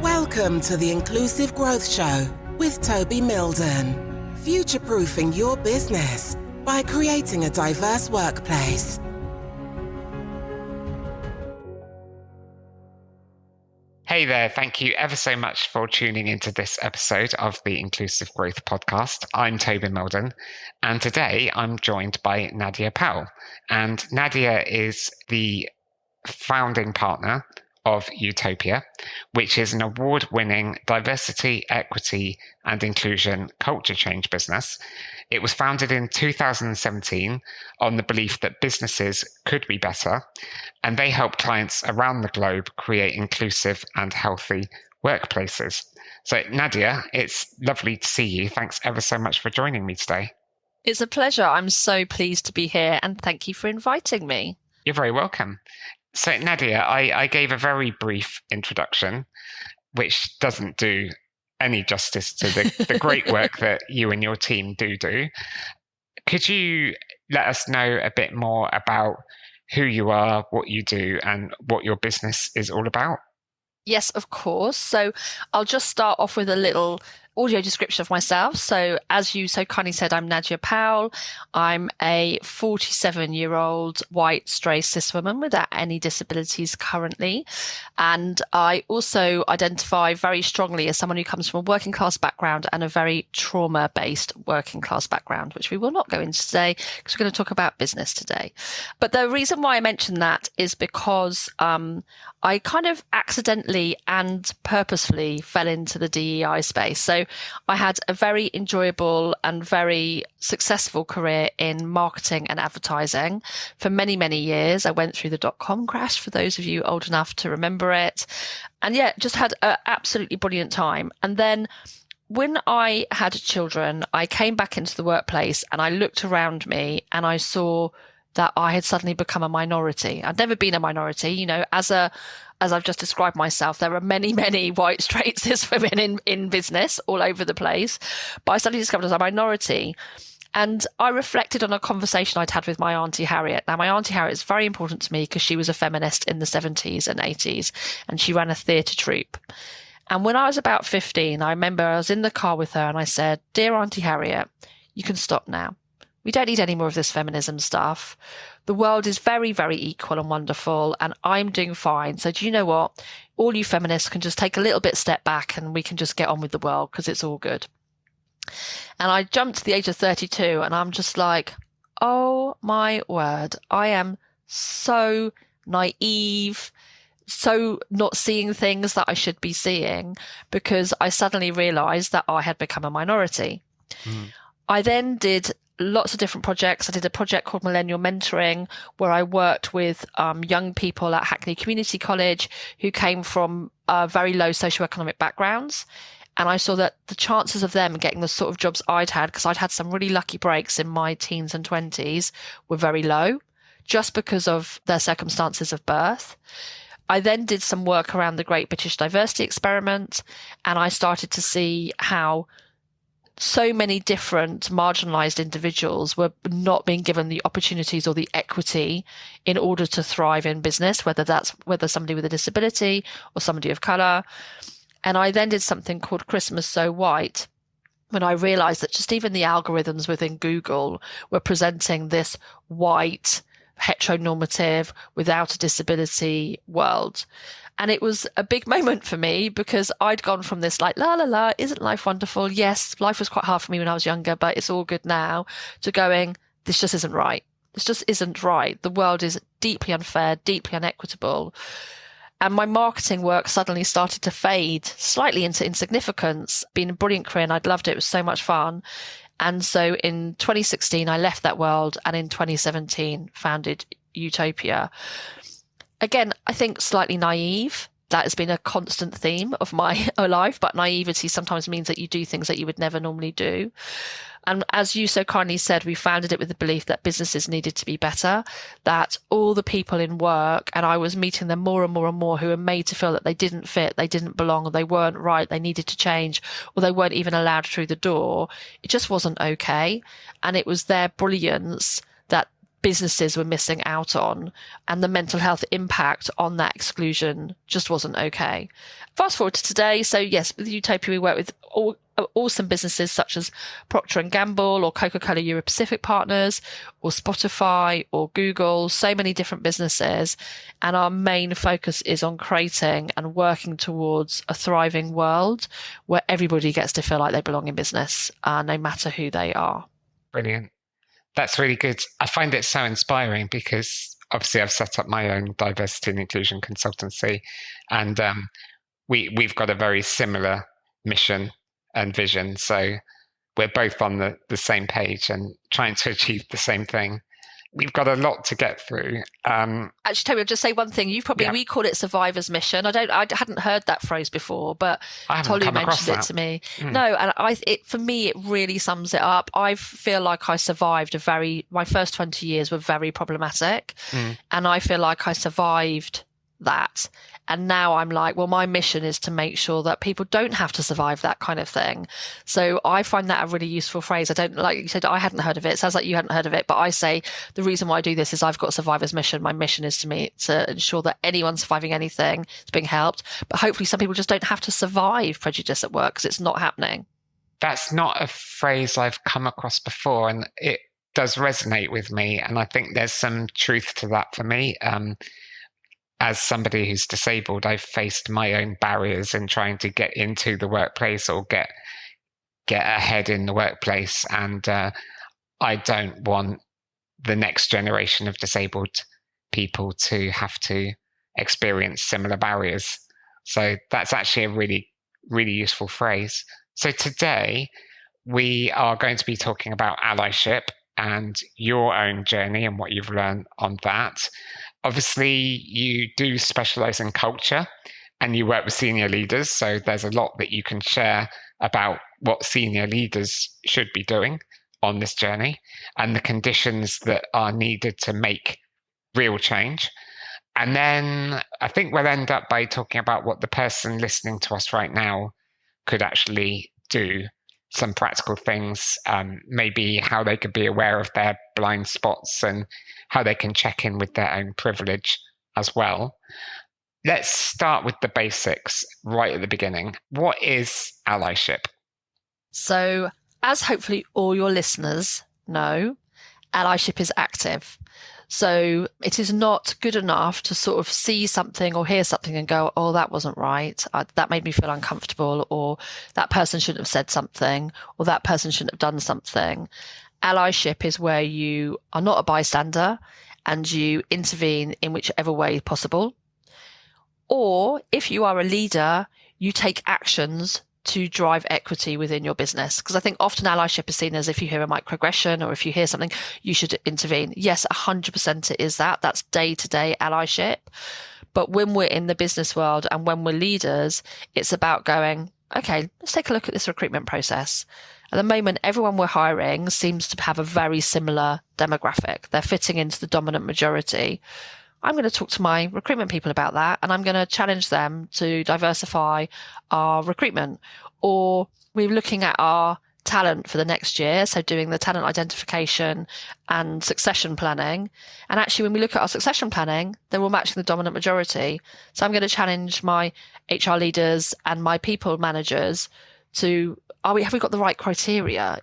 Welcome to the Inclusive Growth Show with Toby Milden. Future-proofing your business by creating a diverse workplace. Hey there, thank you ever so much for tuning into this episode of the Inclusive Growth Podcast. I'm Toby Milden, and today I'm joined by Nadya Powell. And Nadya is the founding partner of Utopia, which is an award-winning diversity, equity, and inclusion culture change business. It was founded in 2017 on the belief that businesses could be better, and they help clients around the globe create inclusive and healthy workplaces. So, Nadya, it's lovely to see you. Thanks ever so much for joining me today. It's a pleasure. I'm so pleased to be here, and thank you for inviting me. You're very welcome. So, Nadya, I gave a very brief introduction, which doesn't do any justice to the great work that you and your team do. Could you let us know a bit more about who you are, what you do, and what your business is all about? Yes, of course. So I'll just start off with a little audio description of myself. So as you so kindly said, I'm Nadya Powell. I'm a 47-year-old white stray cis woman without any disabilities currently. And I also identify very strongly as someone who comes from a working class background and a very trauma-based working class background, which we will not go into today because we're going to talk about business today. But the reason why I mention that is because I kind of accidentally and purposefully fell into the DEI space. So I had a very enjoyable and very successful career in marketing and advertising for many, many years. I went through the dot-com crash, for those of you old enough to remember it. And yeah, just had an absolutely brilliant time. And then when I had children, I came back into the workplace and I looked around me and I saw that I had suddenly become a minority. I'd never been a minority, you know, as I've just described myself, there are many, many white straight cis women in business all over the place. But I suddenly discovered as a minority. And I reflected on a conversation I'd had with my Auntie Harriet. Now, my Auntie Harriet is very important to me because she was a feminist in the 70s and 80s, and she ran a theatre troupe. And when I was about 15, I remember I was in the car with her and I said, "Dear Auntie Harriet, you can stop now. We don't need any more of this feminism stuff. The world is very, very equal and wonderful, and I'm doing fine. So do you know what? All you feminists can just take a little bit step back and we can just get on with the world because it's all good." And I jumped to the age of 32 and I'm just like, oh my word, I am so naive, so not seeing things that I should be seeing, because I suddenly realized that I had become a minority. I then did lots of different projects. I did a project called Millennial Mentoring, where I worked with young people at Hackney Community College who came from very low socioeconomic backgrounds. And I saw that the chances of them getting the sort of jobs I'd had, because I'd had some really lucky breaks in my teens and 20s, were very low, just because of their circumstances of birth. I then did some work around the Great British Diversity Experiment, and I started to see how so many different marginalized individuals were not being given the opportunities or the equity in order to thrive in business, whether somebody with a disability or somebody of color. And I then did something called Christmas So White, when I realized that just even the algorithms within Google were presenting this white, heteronormative, without a disability world. And it was a big moment for me because I'd gone from this like, la, la, la, isn't life wonderful? Yes, life was quite hard for me when I was younger, but it's all good now, to going, this just isn't right. This just isn't right. The world is deeply unfair, deeply unequitable. And my marketing work suddenly started to fade slightly into insignificance. Been a brilliant career and I'd loved it. It was so much fun. And so in 2016, I left that world, and in 2017 founded Utopia. Again, I think slightly naive. That has been a constant theme of my life, but naivety sometimes means that you do things that you would never normally do. And as you so kindly said, we founded it with the belief that businesses needed to be better, that all the people in work, and I was meeting them more and more and more, who were made to feel that they didn't fit, they didn't belong, or they weren't right, they needed to change, or they weren't even allowed through the door. It just wasn't okay. And it was their brilliance that businesses were missing out on, and the mental health impact on that exclusion just wasn't okay. Fast forward to today. So yes, with Utopia, we work with awesome businesses such as Procter & Gamble or Coca-Cola Europe Pacific Partners or Spotify or Google, so many different businesses. And our main focus is on creating and working towards a thriving world where everybody gets to feel like they belong in business, no matter who they are. Brilliant. That's really good. I find it so inspiring because obviously I've set up my own diversity and inclusion consultancy, and we've got a very similar mission and vision. So we're both on the same page and trying to achieve the same thing. We've got a lot to get through. Actually, Toby, I'll just say one thing. We call it survivor's mission. I hadn't heard that phrase before, but Tolu mentioned it to me. No, and for me, it really sums it up. I feel like I survived my first 20 years were very problematic, and I feel like I survived that. And now I'm like, well, my mission is to make sure that people don't have to survive that kind of thing. So I find that a really useful phrase. Like you said, I hadn't heard of it. It sounds like you hadn't heard of it, but I say the reason why I do this is I've got a survivor's mission. My mission is to ensure that anyone surviving anything is being helped. But hopefully some people just don't have to survive prejudice at work because it's not happening. That's not a phrase I've come across before, and it does resonate with me. And I think there's some truth to that for me. As somebody who's disabled, I've faced my own barriers in trying to get into the workplace or get ahead in the workplace. And I don't want the next generation of disabled people to have to experience similar barriers. So that's actually a really, really useful phrase. So today we are going to be talking about allyship and your own journey and what you've learned on that. Obviously, you do specialize in culture and you work with senior leaders. So there's a lot that you can share about what senior leaders should be doing on this journey and the conditions that are needed to make real change. And then I think we'll end up by talking about what the person listening to us right now could actually do, some practical things, maybe how they could be aware of their blind spots and how they can check in with their own privilege as well. Let's start with the basics right at the beginning. What is allyship? So, as hopefully all your listeners know, allyship is active. So it is not good enough to sort of see something or hear something and go, oh, that wasn't right. That made me feel uncomfortable, or that person shouldn't have said something, or that person shouldn't have done something. Allyship is where you are not a bystander and you intervene in whichever way possible. Or if you are a leader, you take actions to drive equity within your business. Because I think often allyship is seen as if you hear a microaggression or if you hear something, you should intervene. Yes, 100% it is that. That's day-to-day allyship. But when we're in the business world and when we're leaders, it's about going, okay, let's take a look at this recruitment process. At the moment, everyone we're hiring seems to have a very similar demographic. They're fitting into the dominant majority. I'm going to talk to my recruitment people about that, and I'm going to challenge them to diversify our recruitment. Or we're looking at our talent for the next year, so doing the talent identification and succession planning. And actually, when we look at our succession planning, they're all matching the dominant majority. So I'm going to challenge my HR leaders and my people managers to, have we got the right criteria?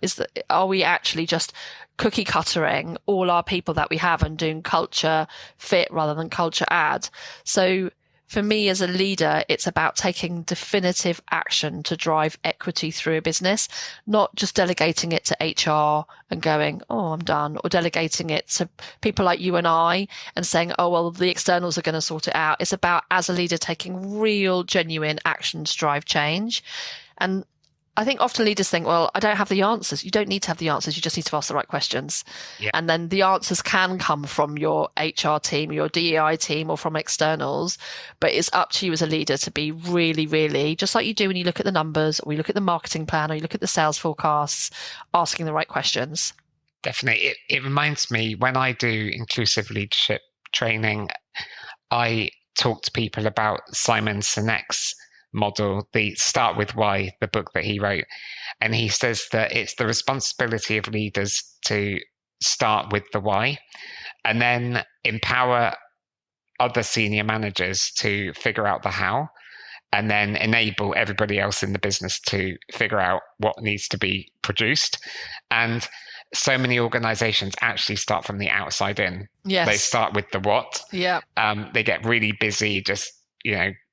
Are we actually just cookie cuttering all our people that we have and doing culture fit rather than culture add? So for me as a leader, it's about taking definitive action to drive equity through a business, not just delegating it to HR and going, oh, I'm done, or delegating it to people like you and I and saying, oh, well, the externals are going to sort it out. It's about, as a leader, taking real, genuine action to drive change. And I think often leaders think, well, I don't have the answers. You don't need to have the answers. You just need to ask the right questions. Yeah. And then the answers can come from your HR team, your DEI team, or from externals. But it's up to you as a leader to be really, really, just like you do when you look at the numbers, or you look at the marketing plan, or you look at the sales forecasts, asking the right questions. Definitely. It reminds me, when I do inclusive leadership training, I talk to people about Simon Sinek's model, the Start With Why, the book that he wrote. And he says that it's the responsibility of leaders to start with the why. and then empower other senior managers to figure out the how, and then enable everybody else in the business to figure out what needs to be produced. And so many organizations actually start from the outside in. Yes. They start with the what. Yeah. They get really busy just,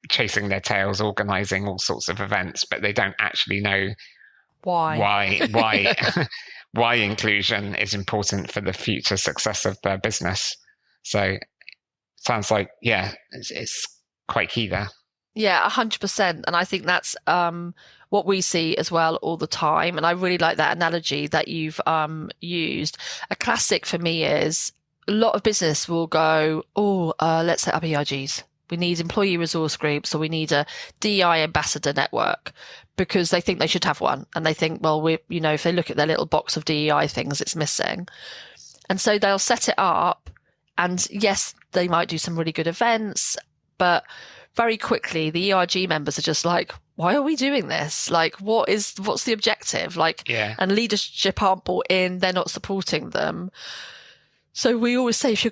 chasing their tails, organizing all sorts of events, but they don't actually know why why inclusion is important for the future success of their business. So sounds like, it's quite key there. Yeah, 100%. And I think that's what we see as well all the time. And I really like that analogy that you've used. A classic for me is a lot of business will go, let's set up ERGs. We need employee resource groups, or we need a DEI ambassador network, because they think they should have one. And they think, well, if they look at their little box of DEI things, it's missing. And so they'll set it up. And yes, they might do some really good events, but very quickly, the ERG members are just like, why are we doing this? Like, what's the objective? And leadership aren't bought in, they're not supporting them. So we always say, if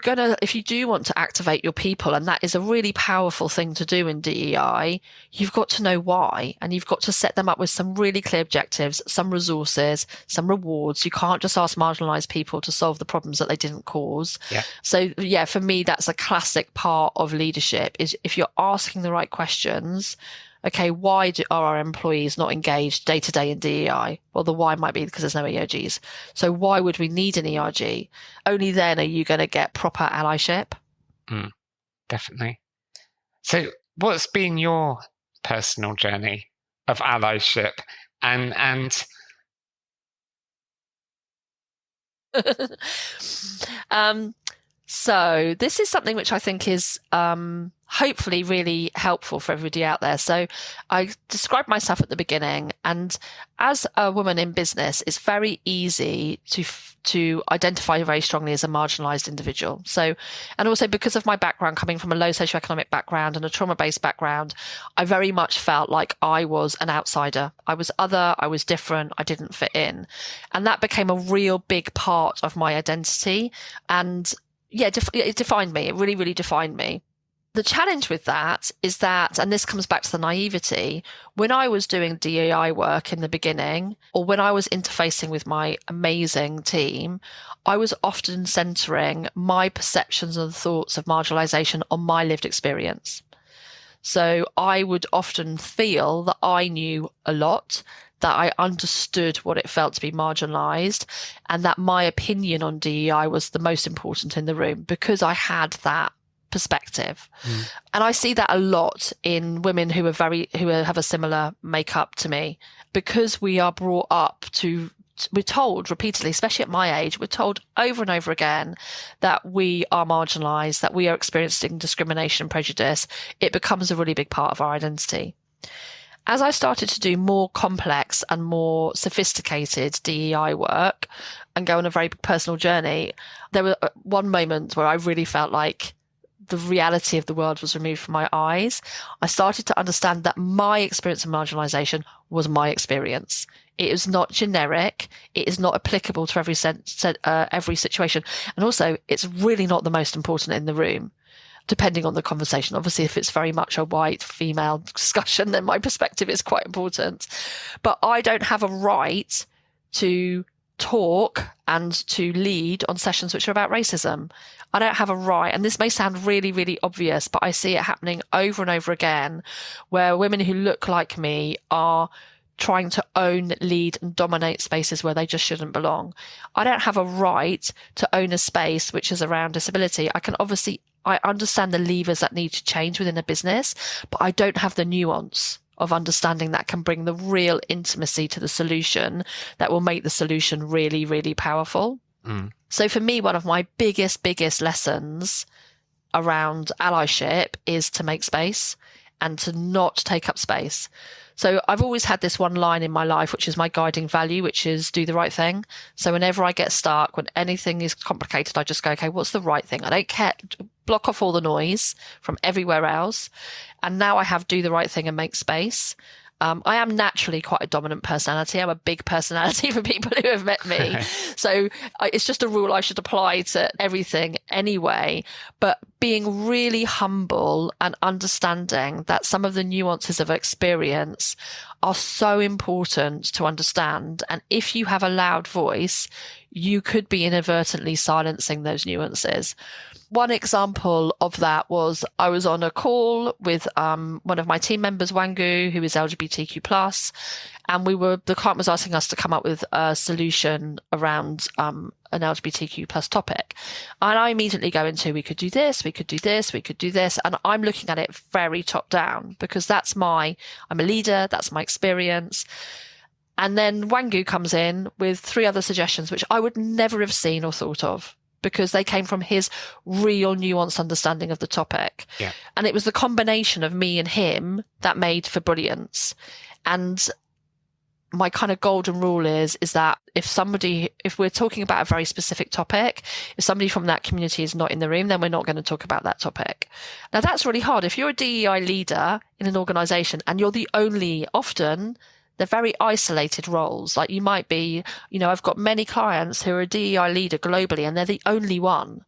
you do want to activate your people, and that is a really powerful thing to do in DEI, you've got to know why, and you've got to set them up with some really clear objectives, some resources, some rewards. You can't just ask marginalized people to solve the problems that they didn't cause. Yeah. So for me, that's a classic part of leadership, is if you're asking the right questions. Okay, why are our employees not engaged day to day in DEI? Well, the why might be because there's no ERGs. So why would we need an ERG? Only then are you going to get proper allyship. Definitely. So what's been your personal journey of allyship and So this is something which I think is hopefully really helpful for everybody out there. So I described myself at the beginning, and as a woman in business, it's very easy to identify very strongly as a marginalized individual. So, and also because of my background, coming from a low socioeconomic background and a trauma-based background, I very much felt like I was an outsider. I was other, I was different, I didn't fit in. And that became a real big part of my identity. And it defined me. It really, really defined me. The challenge with that is that, and this comes back to the naivety, when I was doing DEI work in the beginning, or when I was interfacing with my amazing team, I was often centering my perceptions and thoughts of marginalization on my lived experience. So I would often feel that I knew a lot, that I understood what it felt to be marginalized, and that my opinion on DEI was the most important in the room because I had that perspective. And I see that a lot in women who have a similar makeup to me, because we are brought up we're told repeatedly, especially at my age, we're told over and over again that we are marginalized, that we are experiencing discrimination and prejudice. It becomes a really big part of our identity. As I started to do more complex and more sophisticated DEI work and go on a very personal journey, there was one moment where I really felt like the reality of the world was removed from my eyes. I started to understand that my experience of marginalization was my experience. It is not generic. It is not applicable to every situation. And also, it's really not the most important in the room, depending on the conversation. Obviously, if it's very much a white female discussion, then my perspective is quite important. But I don't have a right to talk and to lead on sessions which are about racism. I don't have a right, and this may sound really, really obvious, but I see it happening over and over again, where women who look like me are trying to own, lead, and dominate spaces where they just shouldn't belong. I don't have a right to own a space which is around disability. I understand the levers that need to change within a business, but I don't have the nuance of understanding that can bring the real intimacy to the solution that will make the solution really, really powerful. So for me, one of my biggest lessons around allyship is to make space and to not take up space. So I've always had this one line in my life, which is my guiding value, which is do the right thing. So whenever I get stuck, when anything is complicated, I just go, okay, what's the right thing? I don't care. Block off all the noise from everywhere else. And now I have do the right thing and make space. I am naturally quite a dominant personality. I'm a big personality for people who have met me. So it's just a rule I should apply to everything anyway. But being really humble and understanding that some of the nuances of experience are so important to understand. And if you have a loud voice, you could be inadvertently silencing those nuances. One example of that was I was on a call with one of my team members, Wangu, who is LGBTQ+, and the client was asking us to come up with a solution around an LGBTQ+ topic. And I immediately go into, we could do this, we could do this, we could do this. And I'm looking at it very top down because I'm a leader, that's my experience. And then Wangu comes in with 3 other suggestions, which I would never have seen or thought of, because they came from his real nuanced understanding of the topic. Yeah. And it was the combination of me and him that made for brilliance. And my kind of golden rule is that if we're talking about a very specific topic, if somebody from that community is not in the room, then we're not going to talk about that topic. Now that's really hard. If you're a DEI leader in an organization and you're often they're very isolated roles. Like you might be, I've got many clients who are a DEI leader globally and they're the only one.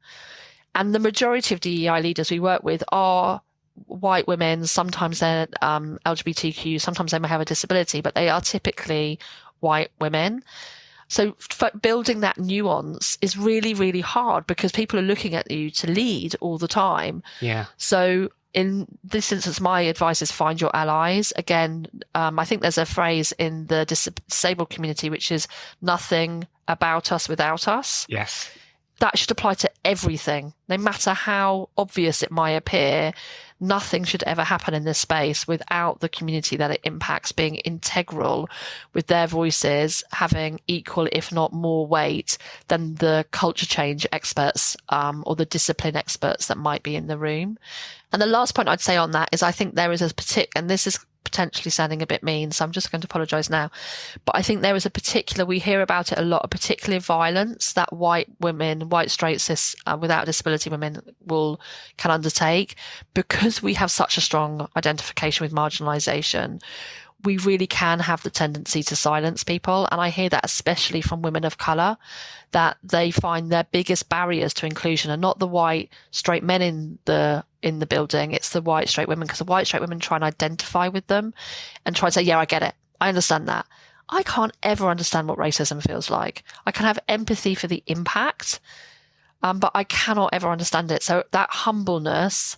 And the majority of DEI leaders we work with are white women. Sometimes they're LGBTQ, sometimes they may have a disability, but they are typically white women. So building that nuance is really, really hard because people are looking at you to lead all the time. Yeah. So in this instance, my advice is find your allies. Again, I think there's a phrase in the disabled community, which is nothing about us without us. Yes. That should apply to everything. No matter how obvious it might appear, nothing should ever happen in this space without the community that it impacts being integral, with their voices having equal, if not more weight than the culture change experts or the discipline experts that might be in the room. And the last point I'd say on that is I think there is and this is potentially sounding a bit mean, so I'm just going to apologize now. But I think there is we hear about it a lot, a particular violence that white straight cis without disability women can undertake, because we have such a strong identification with marginalization. We really can have the tendency to silence people. And I hear that especially from women of color, that they find their biggest barriers to inclusion are not the white straight men in the building. It's the white straight women, because the white straight women try and identify with them and try and say, yeah, I get it. I understand that. I can't ever understand what racism feels like. I can have empathy for the impact, but I cannot ever understand it. So that humbleness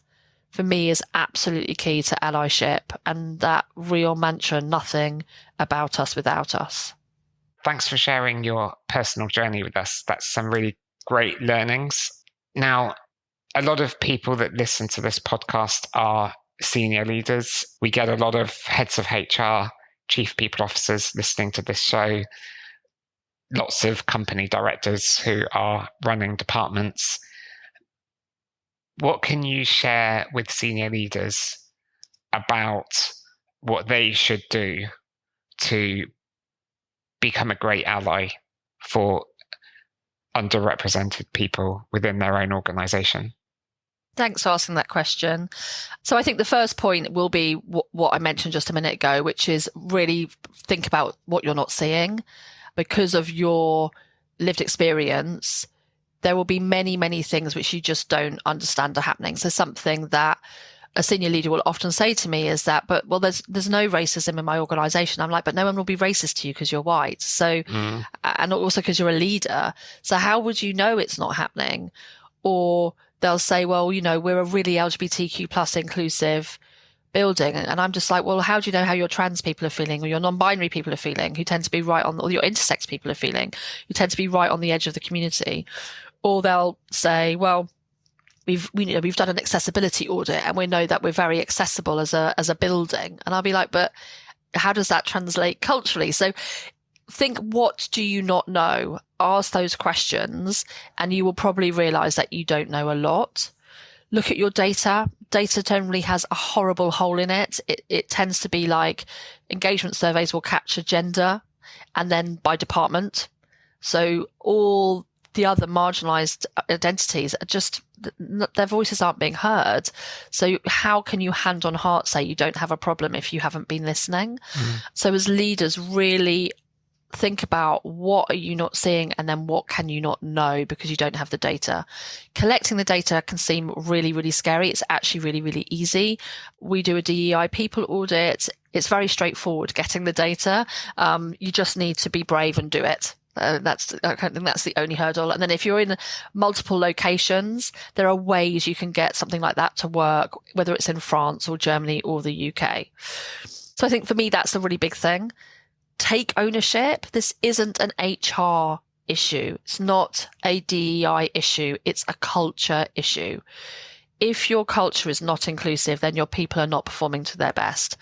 for me is absolutely key to allyship, and that real mantra, nothing about us without us. Thanks for sharing your personal journey with us. That's some really great learnings. Now, a lot of people that listen to this podcast are senior leaders. We get a lot of heads of HR, chief people officers listening to this show, lots of company directors who are running departments. What can you share with senior leaders about what they should do to become a great ally for underrepresented people within their own organization? Thanks for asking that question. So I think the first point will be what I mentioned just a minute ago, which is really think about what you're not seeing. Because of your lived experience, there will be many, many things which you just don't understand are happening. So something that a senior leader will often say to me is that, there's no racism in my organization. I'm like, but no one will be racist to you because you're white. So, and also because you're a leader. So how would you know it's not happening? Or they'll say, well, we're a really LGBTQ plus inclusive building. And I'm just like, well, how do you know how your trans people are feeling, or your non-binary people are feeling, who tend to be right on, or your intersex people are feeling, who tend to be right on the edge of the community? Or they'll say, well, we've done an accessibility audit and we know that we're very accessible as a building. And I'll be like, but how does that translate culturally? So think, what do you not know? Ask those questions and you will probably realize that you don't know a lot. Look at your data. Data generally has a horrible hole in it. It tends to be like engagement surveys will capture gender and then by department. So all the other marginalized identities are just, their voices aren't being heard. So how can you hand on heart say you don't have a problem if you haven't been listening? So as leaders, really think about what are you not seeing, and then what can you not know because you don't have the data. Collecting the data can seem really, really scary. It's actually really, really easy. We do a DEI people audit. It's very straightforward getting the data. You just need to be brave and do it. I think that's the only hurdle. And then if you're in multiple locations, there are ways you can get something like that to work, whether it's in France or Germany or the UK. So I think for me, that's a really big thing. Take ownership. This isn't an HR issue. It's not a DEI issue. It's a culture issue. If your culture is not inclusive, then your people are not performing to their best.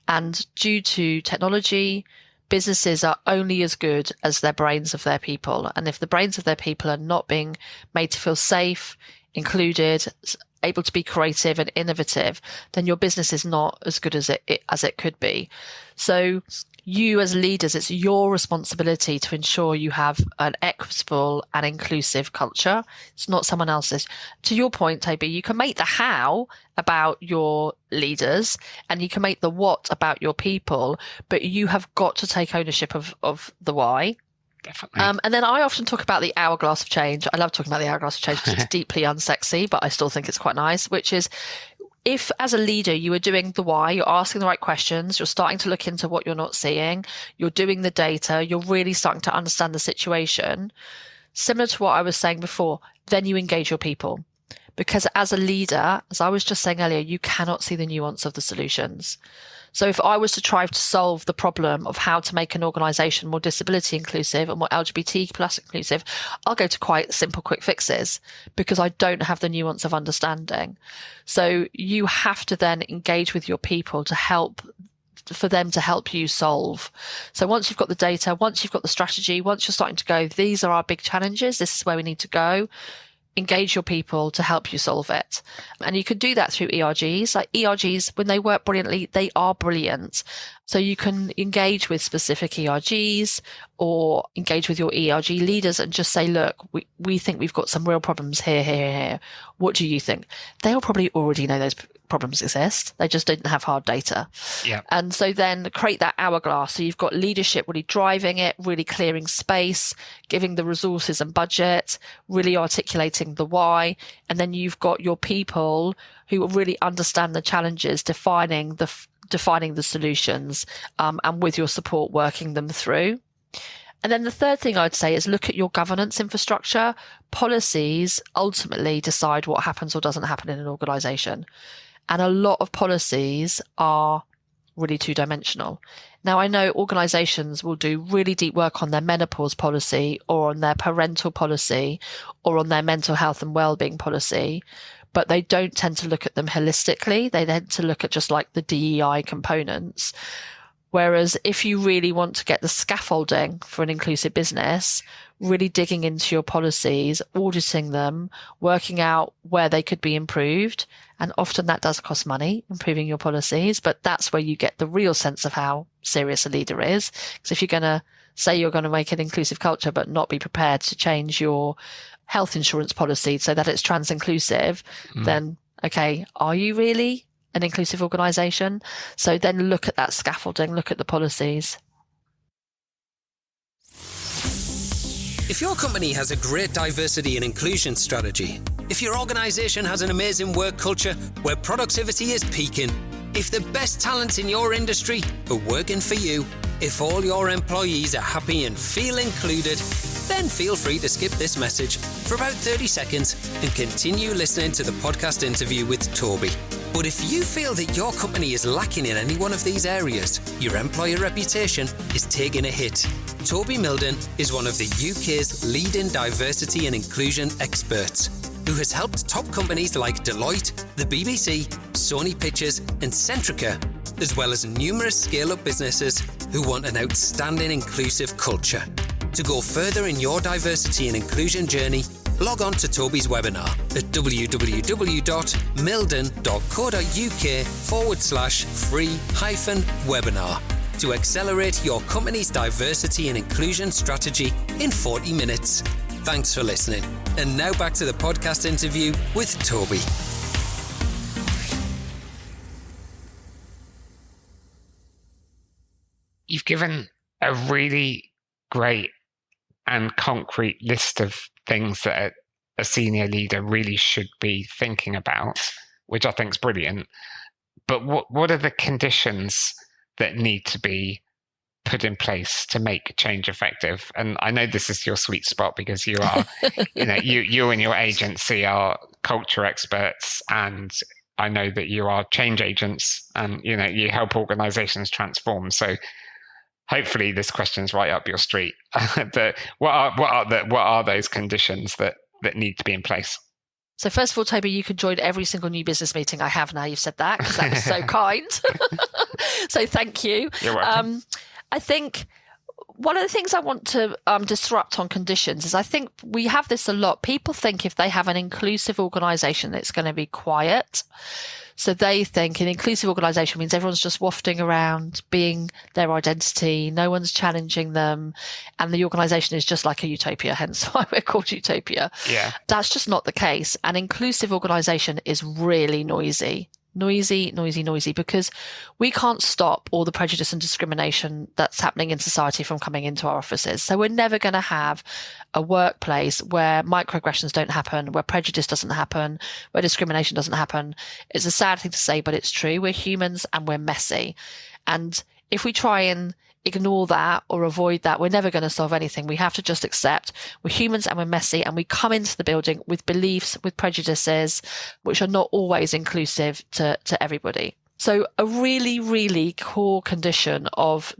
And due to technology, businesses are only as good as their brains of their people. And if the brains of their people are not being made to feel safe, included, able to be creative and innovative, then your business is not as good as it could be. So you as leaders, it's your responsibility to ensure you have an equitable and inclusive culture. It's not someone else's. To your point, Toby, you can make the how about your leaders and you can make the what about your people, but you have got to take ownership of the why. Definitely. And then I often talk about the hourglass of change. I love talking about the hourglass of change because it's deeply unsexy, but I still think it's quite nice, which is, if as a leader you are doing the why, you're asking the right questions, you're starting to look into what you're not seeing, you're doing the data, you're really starting to understand the situation, similar to what I was saying before, then you engage your people. Because as a leader, as I was just saying earlier, you cannot see the nuance of the solutions. So if I was to try to solve the problem of how to make an organization more disability inclusive and more LGBT plus inclusive, I'll go to quite simple, quick fixes because I don't have the nuance of understanding. So you have to then engage with your people for them to help you solve. So once you've got the data, once you've got the strategy, once you're starting to go, these are our big challenges, this is where we need to go, engage your people to help you solve it. And you can do that through ERGs. Like ERGs, when they work brilliantly, they are brilliant. So you can engage with specific ERGs or engage with your ERG leaders and just say, look, we think we've got some real problems here. What do you think? They'll probably already know those problems exist. They just didn't have hard data. Yeah. And so then create that hourglass. So you've got leadership really driving it, really clearing space, giving the resources and budget, really articulating the why. And then you've got your people who really understand the challenges, defining the solutions, and with your support, working them through. And then the third thing I'd say is look at your governance infrastructure. Policies ultimately decide what happens or doesn't happen in an organization. And a lot of policies are really two-dimensional. Now, I know organizations will do really deep work on their menopause policy or on their parental policy or on their mental health and well-being policy, but they don't tend to look at them holistically. They tend to look at just like the DEI components. Whereas if you really want to get the scaffolding for an inclusive business, really digging into your policies, auditing them, working out where they could be improved. And often that does cost money, improving your policies, but that's where you get the real sense of how serious a leader is. Because if you're going to say you're going to make an inclusive culture, but not be prepared to change your health insurance policy so that it's trans inclusive, then, okay, are you really an inclusive organization? So then look at that scaffolding, look at the policies. If your company has a great diversity and inclusion strategy, if your organization has an amazing work culture where productivity is peaking, if the best talent in your industry are working for you, if all your employees are happy and feel included, then feel free to skip this message for about 30 seconds and continue listening to the podcast interview with Toby. But if you feel that your company is lacking in any one of these areas, your employer reputation is taking a hit. Toby Milden is one of the UK's leading diversity and inclusion experts, who has helped top companies like Deloitte, the BBC, Sony Pictures and Centrica, as well as numerous scale-up businesses who want an outstanding inclusive culture. To go further in your diversity and inclusion journey, log on to Toby's webinar at www.milden.co.uk/free-webinar to accelerate your company's diversity and inclusion strategy in 40 minutes. Thanks for listening. And now back to the podcast interview with Toby. You've given a really great and concrete list of things that a senior leader really should be thinking about, which I think is brilliant. But what are the conditions that need to be put in place to make change effective? And I know this is your sweet spot because you are, you and your agency are culture experts, and I know that you are change agents, and you help organizations transform. So hopefully this question's right up your street. What are those conditions that need to be in place? So first of all, Toby, you can join every single new business meeting I have now you've said that, because that was so kind. So thank you. You're welcome. I think one of the things I want to disrupt on conditions is I think we have this a lot. People think if they have an inclusive organisation, it's going to be quiet. So they think an inclusive organisation means everyone's just wafting around, being their identity, no one's challenging them, and the organisation is just like a utopia, hence why we're called Utopia. Yeah. That's just not the case. An inclusive organisation is really noisy, because we can't stop all the prejudice and discrimination that's happening in society from coming into our offices. So we're never going to have a workplace where microaggressions don't happen, where prejudice doesn't happen, where discrimination doesn't happen. It's a sad thing to say, but it's true. We're humans and we're messy. And if we try and ignore that or avoid that, we're never going to solve anything. We have to just accept we're humans and we're messy, and we come into the building with beliefs, with prejudices, which are not always inclusive to everybody. So a really, really core condition of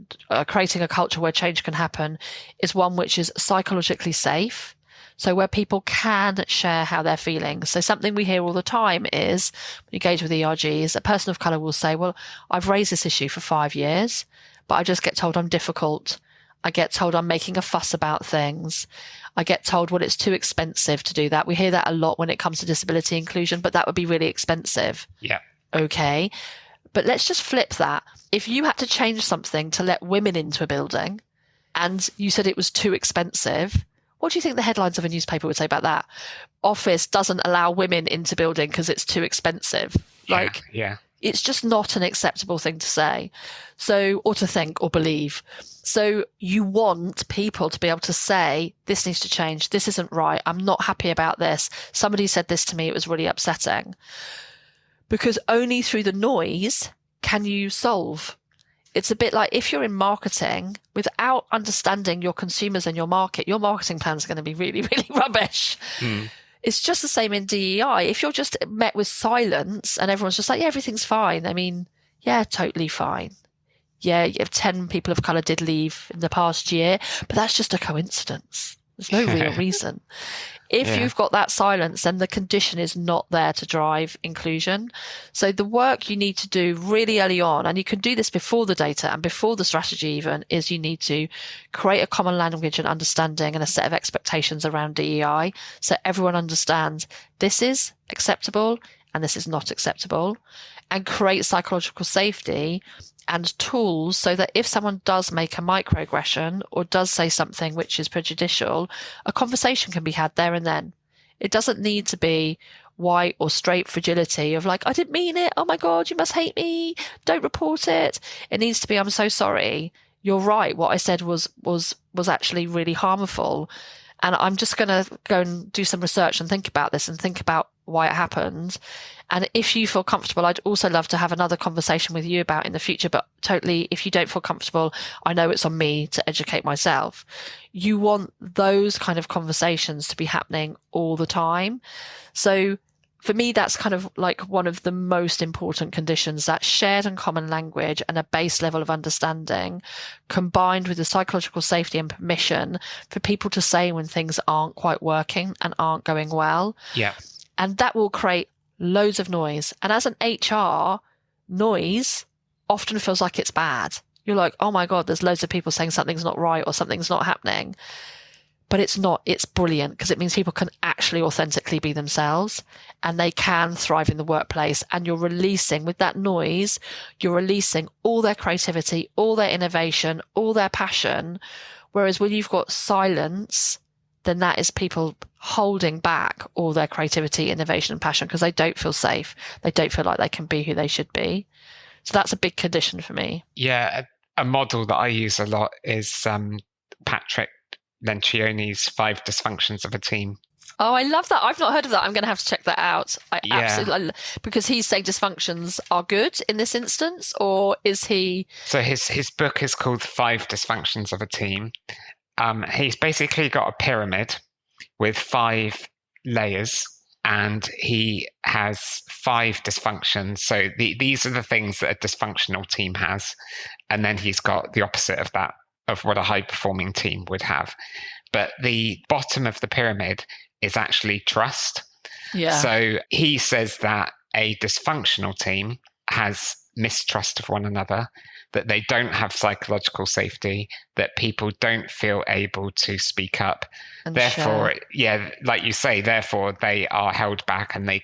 creating a culture where change can happen is one which is psychologically safe. So where people can share how they're feeling. So something we hear all the time is, when you engage with ERGs, a person of colour will say, well, I've raised this issue for 5 years, but I just get told I'm difficult. I get told I'm making a fuss about things. I get told, well, it's too expensive to do that. We hear that a lot when it comes to disability inclusion, but that would be really expensive. Yeah. Okay. But let's just flip that. If you had to change something to let women into a building and you said it was too expensive, what do you think the headlines of a newspaper would say about that? Office doesn't allow women into building because it's too expensive. Yeah. It's just not an acceptable thing to say. So, or to think or believe. So you want people to be able to say, this needs to change. This isn't right. I'm not happy about this. Somebody said this to me. It was really upsetting. Because only through the noise can you solve. It's a bit like if you're in marketing, without understanding your consumers and your marketing plan is going to be really, really rubbish. It's just the same in DEI. If you're just met with silence and everyone's just like, yeah, everything's fine. I mean, yeah, totally fine. Yeah, 10 people of colour did leave in the past year, but that's just a coincidence. There's no real reason. If you've got that silence, then the condition is not there to drive inclusion. So the work you need to do really early on, and you can do this before the data and before the strategy even, is you need to create a common language and understanding and a set of expectations around DEI so everyone understands this is acceptable and this is not acceptable, and create psychological safety and tools so that if someone does make a microaggression or does say something which is prejudicial, a conversation can be had there and then. It doesn't need to be white or straight fragility of like, I didn't mean it. Oh my God, you must hate me. Don't report it. It needs to be, I'm so sorry. You're right. What I said was actually really harmful. And I'm just going to go and do some research and think about this and think about why it happened. And if you feel comfortable, I'd also love to have another conversation with you about in the future. But totally, if you don't feel comfortable, I know it's on me to educate myself. You want those kind of conversations to be happening all the time. So for me, that's kind of like one of the most important conditions, that shared and common language and a base level of understanding combined with the psychological safety and permission for people to say when things aren't quite working and aren't going well. Yeah. And that will create loads of noise. And as an HR, noise often feels like it's bad. You're like, oh my God, there's loads of people saying something's not right or something's not happening. But it's not. It's brilliant because it means people can actually authentically be themselves and they can thrive in the workplace. And you're releasing, with that noise, you're releasing all their creativity, all their innovation, all their passion. Whereas when you've got silence, then that is people holding back all their creativity, innovation and passion because they don't feel safe. They don't feel like they can be who they should be. So that's a big condition for me. Yeah, a model that I use a lot is Patrick Lencioni's 5 Dysfunctions of a Team. Oh, I love that. I've not heard of that. I'm going to have to check that out. Absolutely, because he's saying dysfunctions are good in this instance, or is he? So his book is called 5 Dysfunctions of a Team. He's basically got a pyramid with 5 layers, and he has 5 dysfunctions. So these are the things that a dysfunctional team has, and then he's got the opposite of that, of what a high-performing team would have. But the bottom of the pyramid is actually trust. Yeah. So he says that a dysfunctional team has mistrust of one another, that they don't have psychological safety, that people don't feel able to speak up. And therefore, like you say, therefore they are held back and they're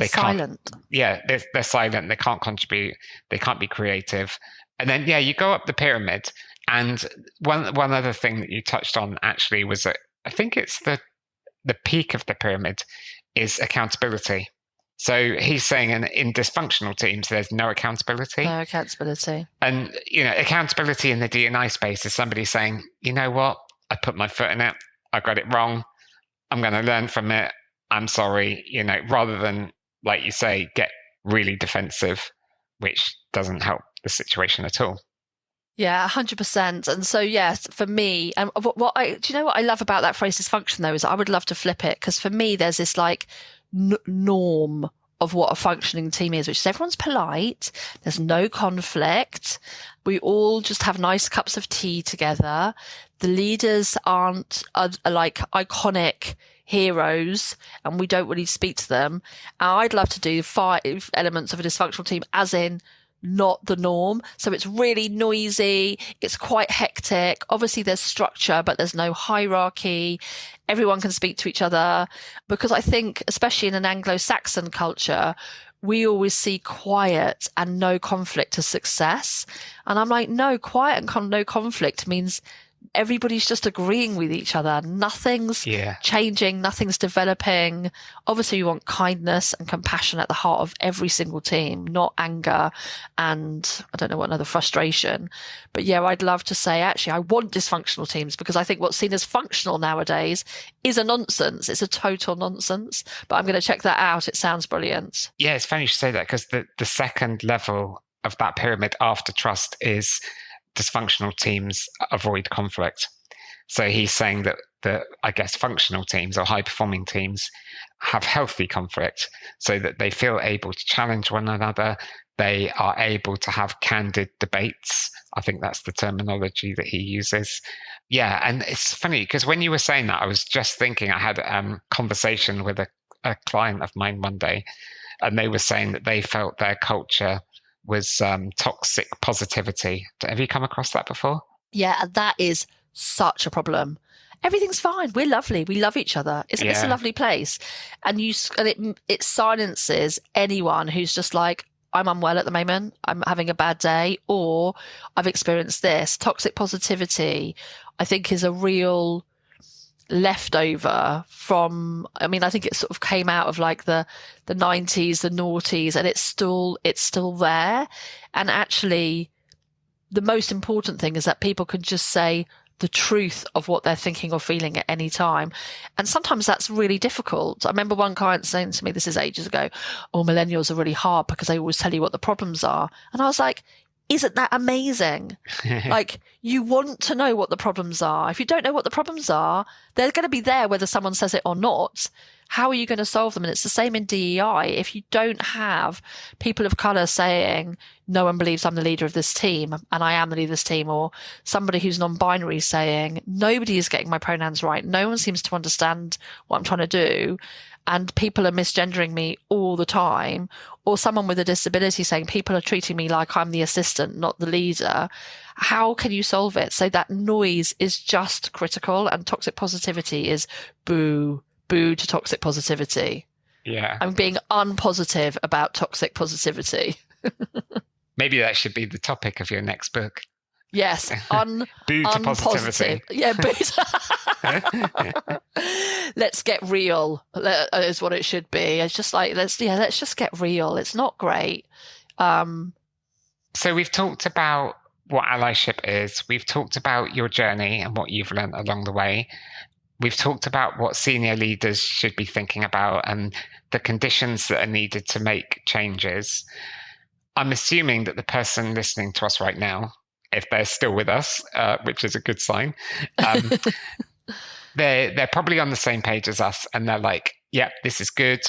silent. They're silent. They can't contribute. They can't be creative. And then, you go up the pyramid. And one other thing that you touched on actually was that I think it's the peak of the pyramid is accountability. So he's saying in dysfunctional teams, there's no accountability. No accountability. And, accountability in the D&I space is somebody saying, you know what, I put my foot in it. I got it wrong. I'm going to learn from it. I'm sorry, rather than, like you say, get really defensive, which doesn't help the situation at all. Yeah, 100%. And so, yes, for me, and do you know what I love about that phrase dysfunction though, is I would love to flip it, because for me, there's this like norm of what a functioning team is, which is everyone's polite. There's no conflict. We all just have nice cups of tea together. The leaders aren't like iconic heroes and we don't really speak to them. And I'd love to do 5 elements of a dysfunctional team, as in not the norm. So it's really noisy. It's quite hectic. Obviously there's structure, but there's no hierarchy. Everyone can speak to each other, because I think, especially in an Anglo-Saxon culture, we always see quiet and no conflict as success. And I'm like, no, quiet and no conflict means everybody's just agreeing with each other. Nothing's changing. Nothing's developing. Obviously, you want kindness and compassion at the heart of every single team, not anger and I don't know what, another frustration. But yeah, I'd love to say, actually, I want dysfunctional teams, because I think what's seen as functional nowadays is a nonsense. It's a total nonsense. But I'm going to check that out. It sounds brilliant. Yeah, it's funny you should say that, because the second level of that pyramid after trust is dysfunctional teams avoid conflict. So he's saying that I guess functional teams or high performing teams have healthy conflict, so that they feel able to challenge one another. They are able to have candid debates. I think that's the terminology that he uses. Yeah, and it's funny because when you were saying that, I was just thinking, I had a conversation with a client of mine one day, and they were saying that they felt their culture was toxic positivity. Have you come across that before? Yeah, that is such a problem. Everything's fine. We're lovely. We love each other. It's a lovely place. And it silences anyone who's just like, I'm unwell at the moment, I'm having a bad day, or I've experienced this. Toxic positivity, I think, is a real leftover from, I think it sort of came out of like the 90s, the noughties, and it's still there. And actually the most important thing is that people can just say the truth of what they're thinking or feeling at any time. And sometimes that's really difficult. I remember one client saying to me, this is ages ago, millennials are really hard because they always tell you what the problems are. And I was like, isn't that amazing? Like, you want to know what the problems are. If you don't know what the problems are, they're going to be there whether someone says it or not. How are you going to solve them? And it's the same in DEI. If you don't have people of colour saying, no one believes I'm the leader of this team and I am the leader of this team, or somebody who's non-binary saying, nobody is getting my pronouns right, no one seems to understand what I'm trying to do, and people are misgendering me all the time, or someone with a disability saying people are treating me like I'm the assistant, not the leader, how can you solve it? So that noise is just critical, and toxic positivity is boo to toxic positivity. Yeah. I'm being unpositive about toxic positivity. Maybe that should be the topic of your next book. Yes, boo to positivity. Yeah, boo. Let's get real is what it should be. It's just like, let's just get real. It's not great. So we've talked about what allyship is. We've talked about your journey and what you've learned along the way. We've talked about what senior leaders should be thinking about and the conditions that are needed to make changes. I'm assuming that the person listening to us right now, if they're still with us, which is a good sign, they're probably on the same page as us, and they're like, "Yep, this is good.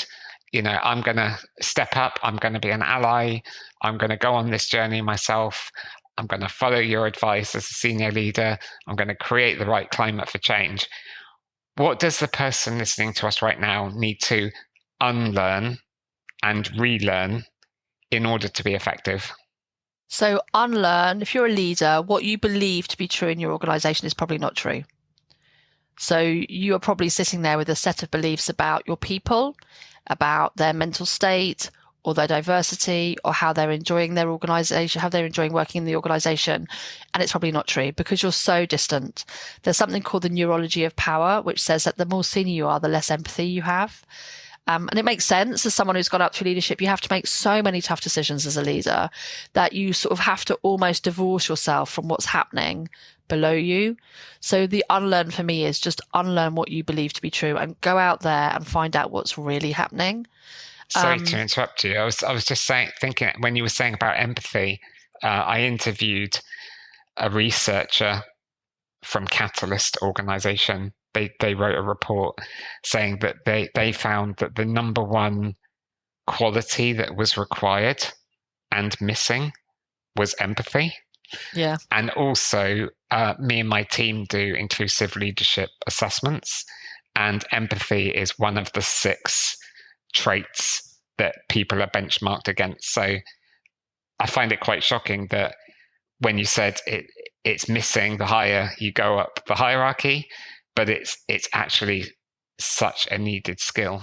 I'm going to step up. I'm going to be an ally. I'm going to go on this journey myself. I'm going to follow your advice as a senior leader. I'm going to create the right climate for change." What does the person listening to us right now need to unlearn and relearn in order to be effective? So unlearn, if you're a leader, what you believe to be true in your organization is probably not true. So you are probably sitting there with a set of beliefs about your people, about their mental state, or their diversity, or how they're enjoying their organization, how they're enjoying working in the organization. And it's probably not true because you're so distant. There's something called the neurology of power, which says that the more senior you are, the less empathy you have. And it makes sense as someone who's gone up through leadership, you have to make so many tough decisions as a leader that you sort of have to almost divorce yourself from what's happening below you. So the unlearn for me is just unlearn what you believe to be true and go out there and find out what's really happening. Sorry to interrupt you. I was just thinking when you were saying about empathy, I interviewed a researcher from Catalyst organization. They wrote a report saying that they found that the number one quality that was required and missing was empathy. Yeah. And also, me and my team do inclusive leadership assessments, and empathy is one of the 6 traits that people are benchmarked against. So I find it quite shocking that when you said it's missing the higher you go up the hierarchy, but it's actually such a needed skill.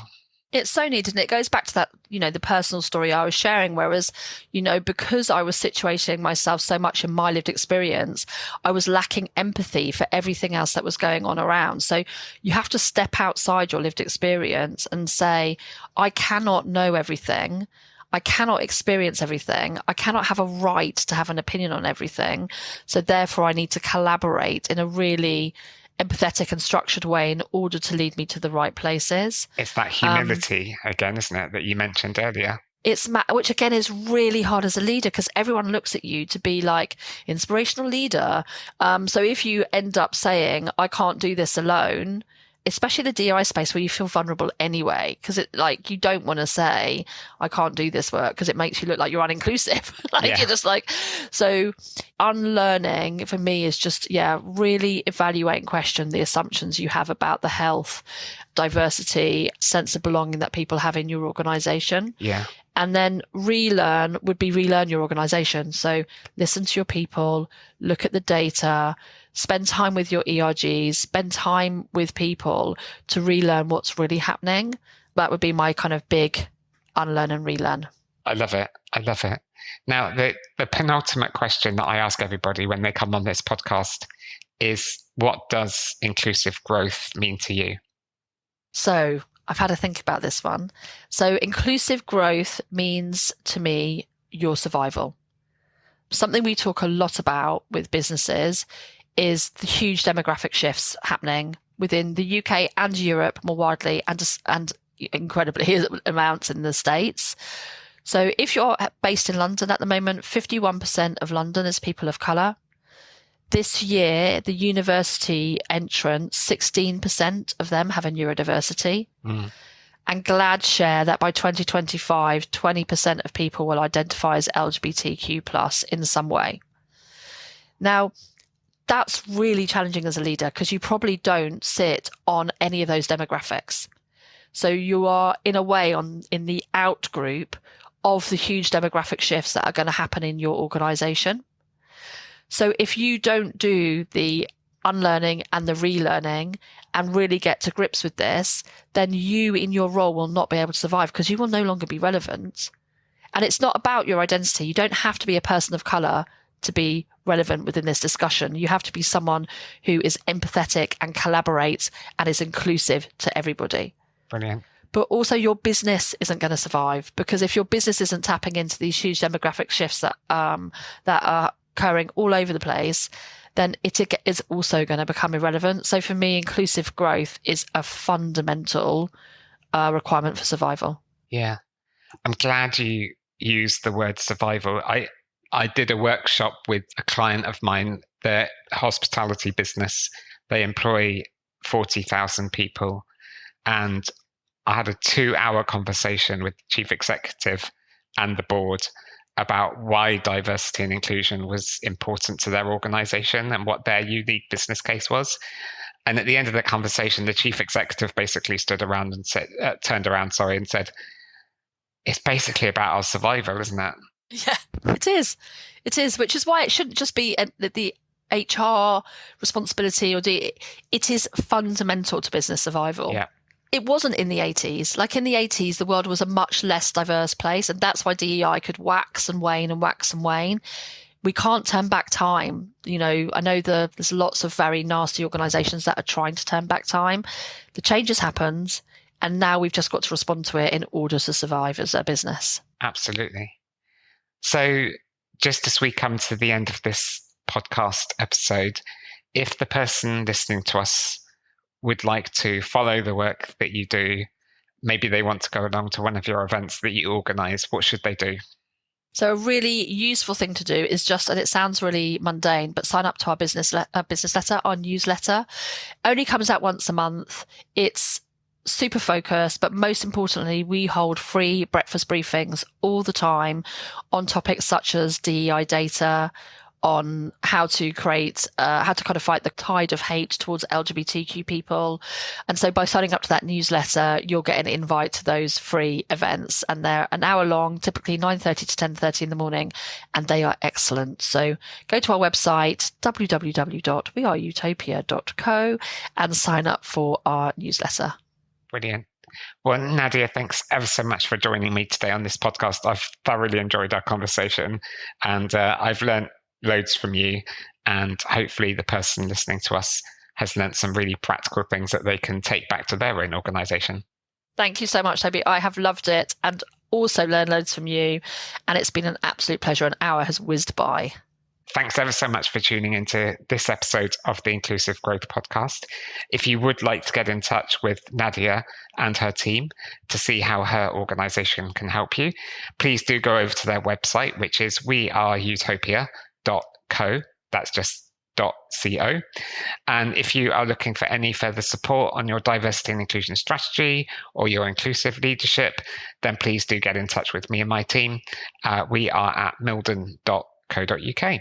It's so needed. And it goes back to that, the personal story I was sharing, whereas, because I was situating myself so much in my lived experience, I was lacking empathy for everything else that was going on around. So you have to step outside your lived experience and say, I cannot know everything. I cannot experience everything. I cannot have a right to have an opinion on everything. So therefore I need to collaborate in a really empathetic and structured way in order to lead me to the right places. It's that humility again, isn't it, that you mentioned earlier? Which again is really hard as a leader because everyone looks at you to be like inspirational leader. So if you end up saying, I can't do this alone, especially the DI space where you feel vulnerable anyway, because you don't want to say, I can't do this work because it makes you look like you're uninclusive. You're just so unlearning for me is just, really evaluate and question the assumptions you have about the health, diversity, sense of belonging that people have in your organization. Yeah. And then relearn would be relearn your organization. So listen to your people, look at the data, spend time with your ERGs, spend time with people to relearn what's really happening. That would be my kind of big unlearn and relearn. I love it. Now, the penultimate question that I ask everybody when they come on this podcast is, what does inclusive growth mean to you? So I've had to think about this one. So inclusive growth means to me your survival. Something we talk a lot about with businesses is the huge demographic shifts happening within the UK and Europe more widely and incredibly amounts in the States. So if you're based in London at the moment, 51% of London is people of colour. This year, the university entrants, 16% of them have a neurodiversity. And glad share that by 2025, 20% of people will identify as LGBTQ+ in some way. Now, that's really challenging as a leader because you probably don't sit on any of those demographics. So you are in a way in the out group of the huge demographic shifts that are going to happen in your organization. So if you don't do the unlearning and the relearning and really get to grips with this, then you in your role will not be able to survive because you will no longer be relevant. And it's not about your identity. You don't have to be a person of color to be relevant within this discussion. You have to be someone who is empathetic and collaborates and is inclusive to everybody. Brilliant. But also your business isn't going to survive, because if your business isn't tapping into these huge demographic shifts that are occurring all over the place, then it is also going to become irrelevant. So for me, inclusive growth is a fundamental requirement for survival. Yeah. I'm glad you used the word survival. I did a workshop with a client of mine, their hospitality business. They employ 40,000 people. And I had a 2-hour conversation with the chief executive and the board about why diversity and inclusion was important to their organization and what their unique business case was. And at the end of the conversation, the chief executive basically turned around and said, it's basically about our survival, isn't it? Yeah, it is. It is, which is why it shouldn't just be the HR responsibility it is fundamental to business survival. Yeah. It wasn't in the 80s. Like in the 80s, the world was a much less diverse place. And that's why DEI could wax and wane and wax and wane. We can't turn back time. You know, I know there's lots of very nasty organizations that are trying to turn back time. The change has happened. And now we've just got to respond to it in order to survive as a business. Absolutely. So just as we come to the end of this podcast episode, if the person listening to us would like to follow the work that you do, maybe they want to go along to one of your events that you organize, what should they do? So a really useful thing to do is just, and it sounds really mundane, but sign up to our business letter, our newsletter. Only comes out once a month. It's super focused, but most importantly, we hold free breakfast briefings all the time on topics such as DEI data, on how to create, how to kind of fight the tide of hate towards LGBTQ people. And so by signing up to that newsletter, you'll get an invite to those free events. And they're an hour long, typically 9:30 to 10:30 in the morning. And they are excellent. So go to our website, www.weareutopia.co, and sign up for our newsletter. Brilliant. Well, Nadya, thanks ever so much for joining me today on this podcast. I've thoroughly enjoyed our conversation, and I've learned loads from you, and hopefully the person listening to us has learnt some really practical things that they can take back to their own organisation. Thank you so much, Toby. I have loved it and also learned loads from you, and it's been an absolute pleasure. An hour has whizzed by. Thanks ever so much for tuning into this episode of the Inclusive Growth Podcast. If you would like to get in touch with Nadya and her team to see how her organisation can help you, please do go over to their website, which is weareutopia.co. That's just .co. And if you are looking for any further support on your diversity and inclusion strategy or your inclusive leadership, then please do get in touch with me and my team. We are at milden.co.uk.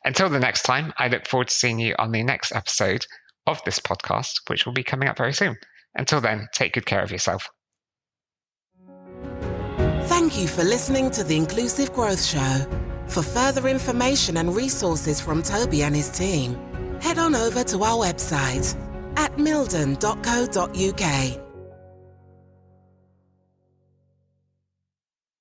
Until the next time, I look forward to seeing you on the next episode of this podcast, which will be coming up very soon. Until then, take good care of yourself. Thank you for listening to the Inclusive Growth Show. For further information and resources from Toby and his team, head on over to our website at milden.co.uk